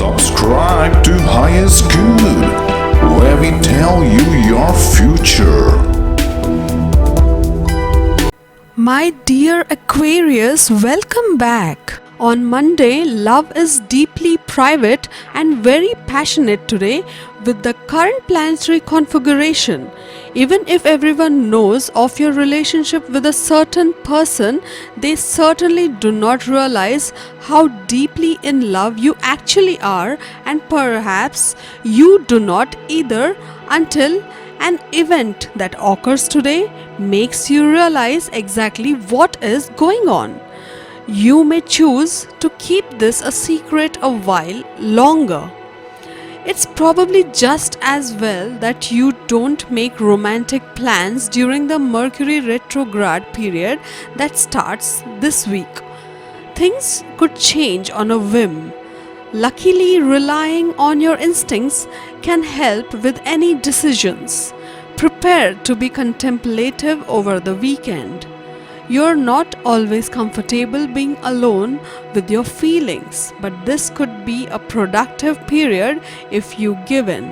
Subscribe to Highest Good, where we tell you your future. My dear Aquarius, welcome back. On Monday, love is deeply private and very passionate today with the current planetary configuration. Even if everyone knows of your relationship with a certain person, they certainly do not realize how deeply in love you actually are, and perhaps you do not either until an event that occurs today makes you realize exactly what is going on. You may choose to keep this a secret a while longer. It's probably just as well that you don't make romantic plans during the Mercury retrograde period that starts this week. Things could change on a whim. Luckily, relying on your instincts can help with any decisions. Prepare to be contemplative over the weekend. You're not always comfortable being alone with your feelings, but this could be a productive period if you give in.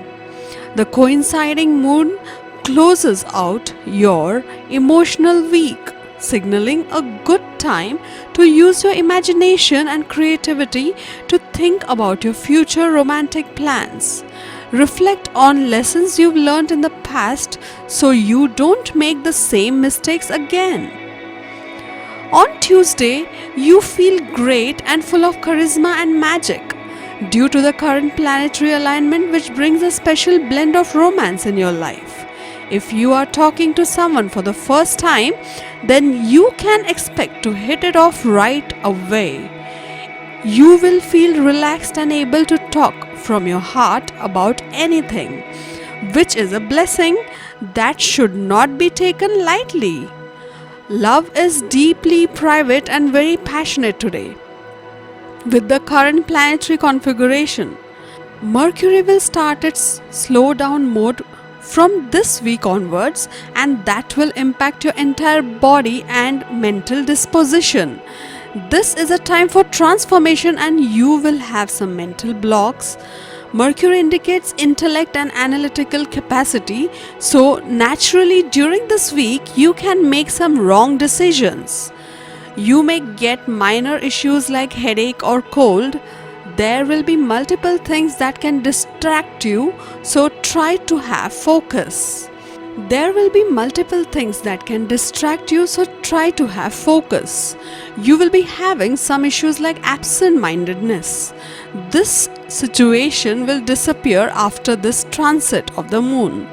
The coinciding moon closes out your emotional week, signaling a good time to use your imagination and creativity to think about your future romantic plans. Reflect on lessons you've learned in the past so you don't make the same mistakes again. On Tuesday, you feel great and full of charisma and magic due to the current planetary alignment, which brings a special blend of romance in your life. If you are talking to someone for the first time, then you can expect to hit it off right away. You will feel relaxed and able to talk from your heart about anything, which is a blessing that should not be taken lightly. Love is deeply private and very passionate today. With the current planetary configuration, Mercury will start its slow down mode from this week onwards, and that will impact your entire body and mental disposition. This is a time for transformation and you will have some mental blocks. Mercury indicates intellect and analytical capacity, so naturally during this week you can make some wrong decisions. You may get minor issues like headache or cold. There will be multiple things that can distract you, so try to have focus. You will be having some issues like absent-mindedness. This situation will disappear after this transit of the moon.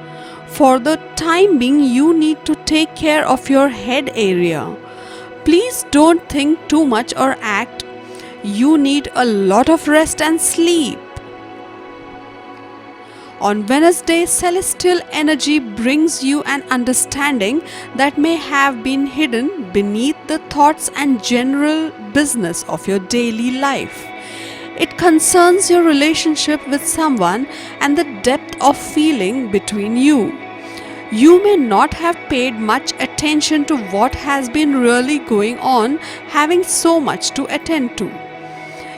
For the time being, you need to take care of your head area. Please don't think too much or act. You need a lot of rest and sleep. On Wednesday, celestial energy brings you an understanding that may have been hidden beneath the thoughts and general business of your daily life. It concerns your relationship with someone and the depth of feeling between you. You may not have paid much attention to what has been really going on, having so much to attend to.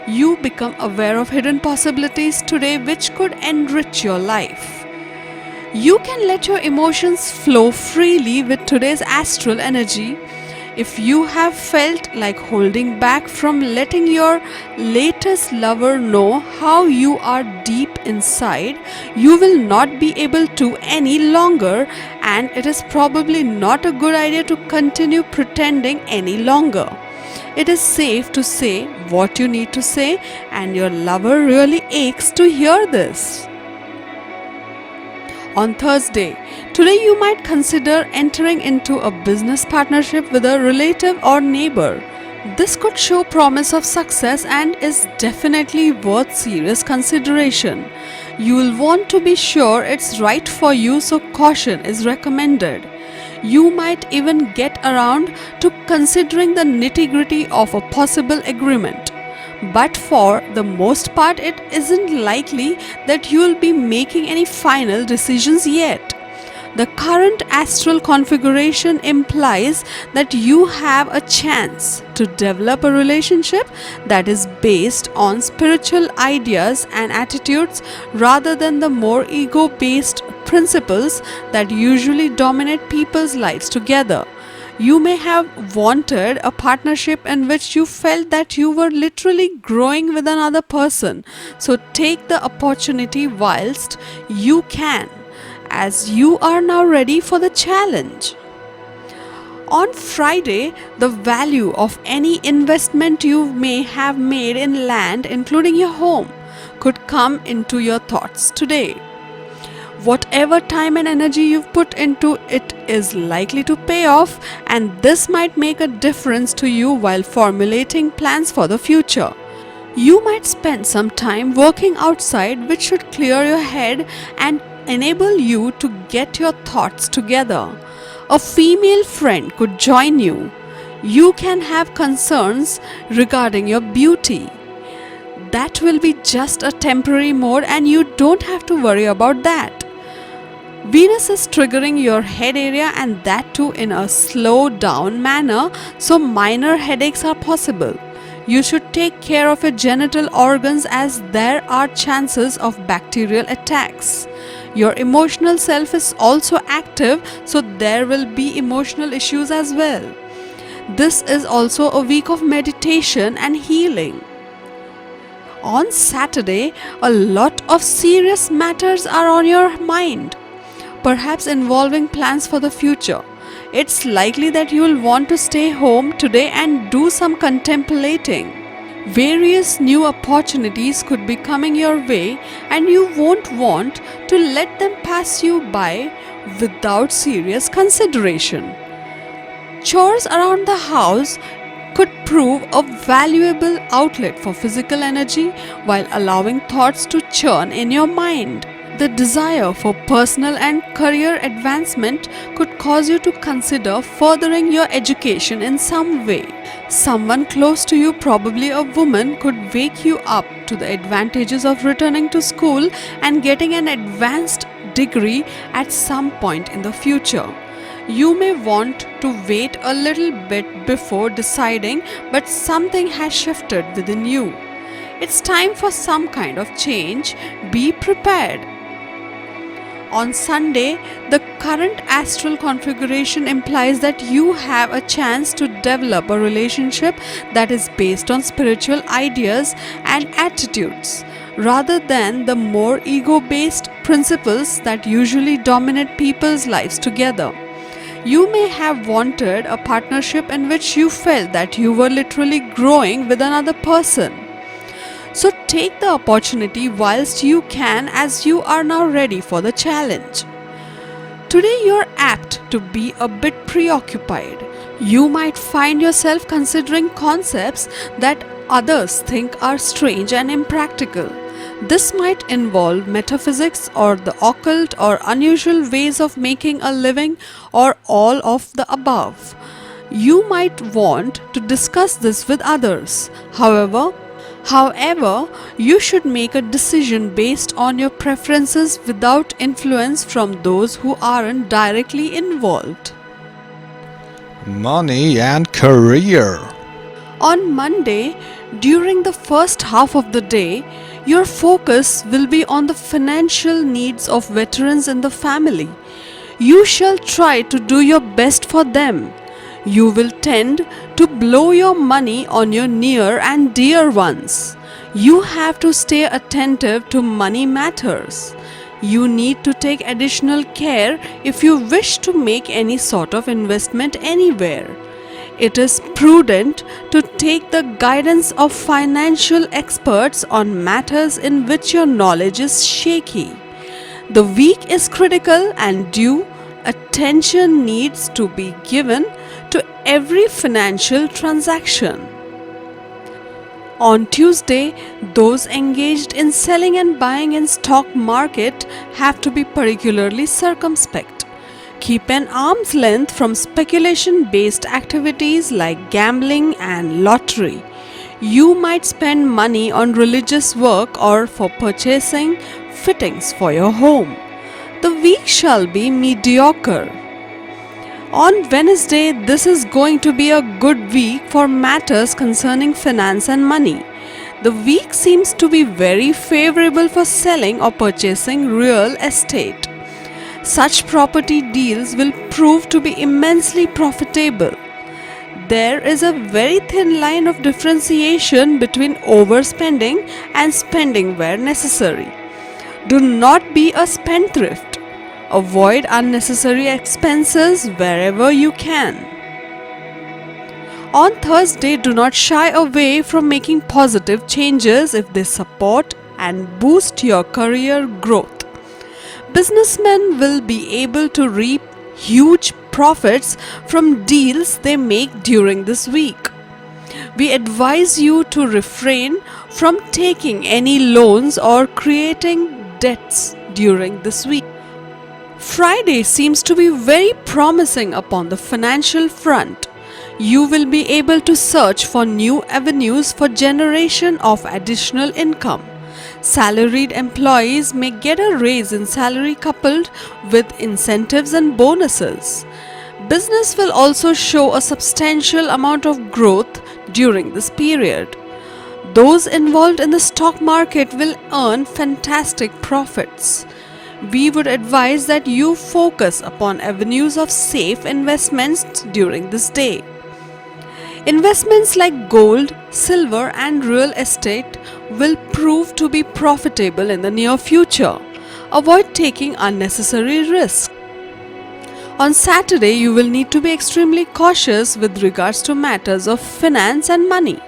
You become aware of hidden possibilities today which could enrich your life. You can let your emotions flow freely with today's astral energy. If you have felt like holding back from letting your latest lover know how you are deep inside, you will not be able to any longer, and it is probably not a good idea to continue pretending any longer. It is safe to say what you need to say, and your lover really aches to hear this. On Thursday, today you might consider entering into a business partnership with a relative or neighbor. This could show promise of success and is definitely worth serious consideration. You will want to be sure it's right for you, so caution is recommended. You might even get around to considering the nitty-gritty of a possible agreement. But for the most part, it isn't likely that you will be making any final decisions yet. The current astral configuration implies that you have a chance to develop a relationship that is based on spiritual ideas and attitudes rather than the more ego-based principles that usually dominate people's lives together. You may have wanted a partnership in which you felt that you were literally growing with another person. So take the opportunity whilst you can, as you are now ready for the challenge. On Friday, the value of any investment you may have made in land, including your home, could come into your thoughts today. Whatever time and energy you've put into it is likely to pay off, and this might make a difference to you while formulating plans for the future. You might spend some time working outside, which should clear your head and enable you to get your thoughts together. A female friend could join you. You can have concerns regarding your beauty. That will be just a temporary mode, and you don't have to worry about that. Venus is triggering your head area, and that too in a slow down manner, so minor headaches are possible. You should take care of your genital organs as there are chances of bacterial attacks. Your emotional self is also active, so there will be emotional issues as well. This is also a week of meditation and healing. On Saturday, a lot of serious matters are on your mind, perhaps involving plans for the future. It's likely that you will want to stay home today and do some contemplating. Various new opportunities could be coming your way, and you won't want to let them pass you by without serious consideration. Chores around the house could prove a valuable outlet for physical energy while allowing thoughts to churn in your mind. The desire for personal and career advancement could cause you to consider furthering your education in some way. Someone close to you, probably a woman, could wake you up to the advantages of returning to school and getting an advanced degree at some point in the future. You may want to wait a little bit before deciding, but something has shifted within you. It's time for some kind of change. Be prepared. On Sunday, the current astral configuration implies that you have a chance to develop a relationship that is based on spiritual ideas and attitudes, rather than the more ego-based principles that usually dominate people's lives together. You may have wanted a partnership in which you felt that you were literally growing with another person. So take the opportunity whilst you can, as you are now ready for the challenge. Today you're apt to be a bit preoccupied. You might find yourself considering concepts that others think are strange and impractical. This might involve metaphysics or the occult or unusual ways of making a living, or all of the above. You might want to discuss this with others. However, you should make a decision based on your preferences without influence from those who aren't directly involved. Money and career. On Monday, during the first half of the day, your focus will be on the financial needs of veterans in the family. You shall try to do your best for them. You will tend to blow your money on your near and dear ones. You have to stay attentive to money matters. You need to take additional care if you wish to make any sort of investment anywhere. It is prudent to take the guidance of financial experts on matters in which your knowledge is shaky. The week is critical, and due attention needs to be given to every financial transaction. On Tuesday, those engaged in selling and buying in stock market have to be particularly circumspect. Keep an arm's length from speculation-based activities like gambling and lottery. You might spend money on religious work or for purchasing fittings for your home. The week shall be mediocre. On Wednesday, this is going to be a good week for matters concerning finance and money. The week seems to be very favorable for selling or purchasing real estate. Such property deals will prove to be immensely profitable. There is a very thin line of differentiation between overspending and spending where necessary. Do not be a spendthrift. Avoid unnecessary expenses wherever you can. On Thursday, do not shy away from making positive changes if they support and boost your career growth. Businessmen will be able to reap huge profits from deals they make during this week. We advise you to refrain from taking any loans or creating debts during this week. Friday seems to be very promising upon the financial front. You will be able to search for new avenues for generation of additional income. Salaried employees may get a raise in salary coupled with incentives and bonuses. Business will also show a substantial amount of growth during this period. Those involved in the stock market will earn fantastic profits. We would advise that you focus upon avenues of safe investments during this day. Investments like gold, silver, and real estate will prove to be profitable in the near future. Avoid taking unnecessary risks. On Saturday, you will need to be extremely cautious with regards to matters of finance and money.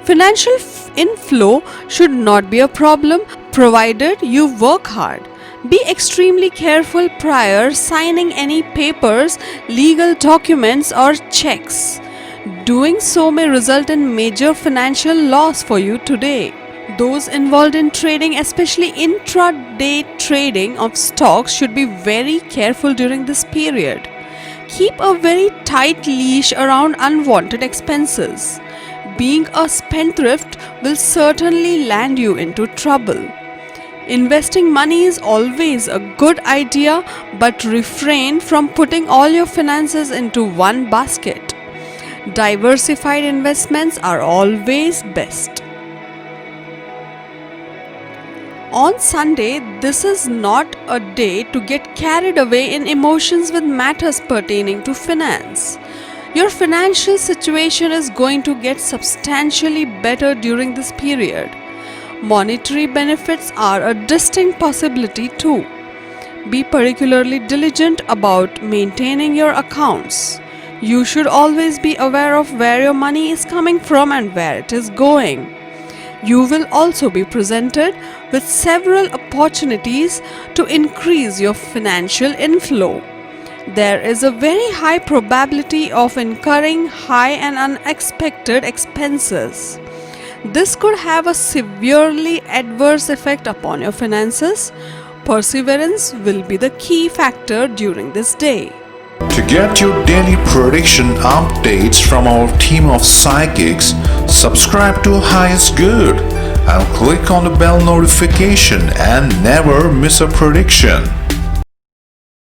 Financial inflow should not be a problem provided you work hard. Be extremely careful prior signing any papers, legal documents, or checks. Doing so may result in major financial loss for you today. Those involved in trading, especially intraday trading of stocks, should be very careful during this period. Keep a very tight leash around unwanted expenses. Being a spendthrift will certainly land you into trouble. Investing money is always a good idea, but refrain from putting all your finances into one basket. Diversified investments are always best. On Sunday, this is not a day to get carried away in emotions with matters pertaining to finance. Your financial situation is going to get substantially better during this period. Monetary benefits are a distinct possibility too. Be particularly diligent about maintaining your accounts. You should always be aware of where your money is coming from and where it is going. You will also be presented with several opportunities to increase your financial inflow. There is a very high probability of incurring high and unexpected expenses. This could have a severely adverse effect upon your finances. Perseverance will be the key factor during this day. To get your daily prediction updates from our team of psychics, subscribe to Highest Good and click on the bell notification and never miss a prediction.